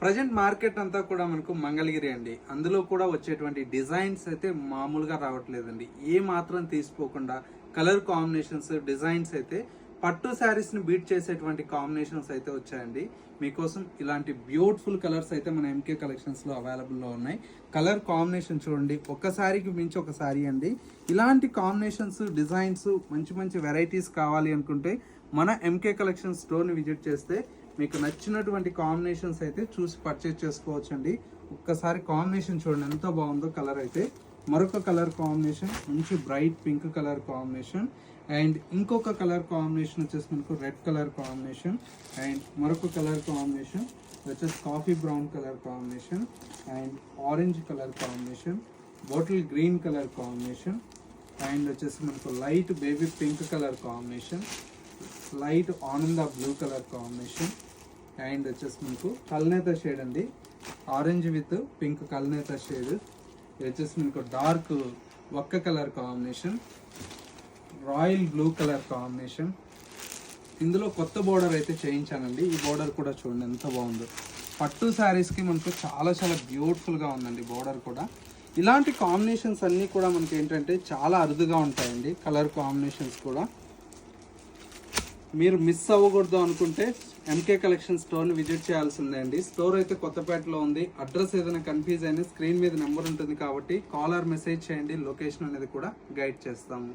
Present market అంతా కూడా మనకు మంగళగిరి అండి. అందులో కూడా వచ్చేటువంటి డిజైన్స్ అయితే మామూలుగా రావట్లేదండి. ఏ మాత్రం తీసుకోకుండా కలర్ కాంబినేషన్స్, డిజైన్స్ అయితే పట్టు శారీస్ ని బీట్ చేసేటువంటి కాంబినేషన్స్ అయితే వచ్చాయండి. మీకోసం ఇలాంటి బ్యూటిఫుల్ కలర్స్ అయితే మన ఎంకే కలెక్షన్స్ లో అవైలబుల్ లో ఉన్నాయి. కలర్ కాంబినేషన్ చూడండి, ఒక శారీకి మించి ఒక శారీ అండి. ఇలాంటి కాంబినేషన్స్, డిజైన్స్, మంచి మంచి వెరైటీస్ కావాలి అనుకుంటే మన ఎంకే కలెక్షన్ స్టోర్ ని విజిట్ చేస్తే మీకు నచ్చినటువంటి కాంబినేషన్స్ అయితే చూసి పర్చేజ్ చేసుకోవచ్చు అండి. ఒక్కసారి కాంబినేషన్ చూడండి ఎంత బాగుందో. కలర్ అయితే మరొక కలర్ కాంబినేషన్ మంచి bright pink colour combination, and ఇంకొక కలర్ కాంబినేషన్ వచ్చేసి మనకు రెడ్ కలర్ కాంబినేషన్, అండ్ మరొక కలర్ కాంబినేషన్ వచ్చేసి coffee brown colour combination, and orange colour combination, bottle green colour combination, and వచ్చేసి మనకు light baby pink colour combination, light ఆనంద blue colour combination, and వచ్చేసి మనకు కల్నేత shade అండి, ఆరెంజ్ విత్ పింక్ కల్నేత షేడ్. ఇది వచ్చేసి మనకు డార్క్ ఒక్క colour combination, royal blue colour combination. ఇందులో కొత్త బోర్డర్ అయితే చేయించానండి. ఈ బోర్డర్ కూడా చూడండి ఎంత బాగుందో. పట్టు శారీస్కి మనకు చాలా చాలా బ్యూటిఫుల్గా ఉందండి బోర్డర్ కూడా. ఇలాంటి కాంబినేషన్స్ అన్నీ కూడా మనకి ఏంటంటే చాలా అరుదుగా ఉంటాయండి. కలర్ కాంబినేషన్స్ కూడా మీరు మిస్ అవ్వకూడదు అనుకుంటే ఎంకే కలెక్షన్ స్టోర్ని విజిట్ చేయాల్సిందే అండి. స్టోర్ అయితే కొత్తపేటలో ఉంది. అడ్రస్ ఏదైనా కన్ఫ్యూజ్ అయినా స్క్రీన్ మీద నెంబర్ ఉంటుంది కాబట్టి కాల్ ఆర్ మెసేజ్ చేయండి. లొకేషన్ అనేది కూడా గైడ్ చేస్తాము.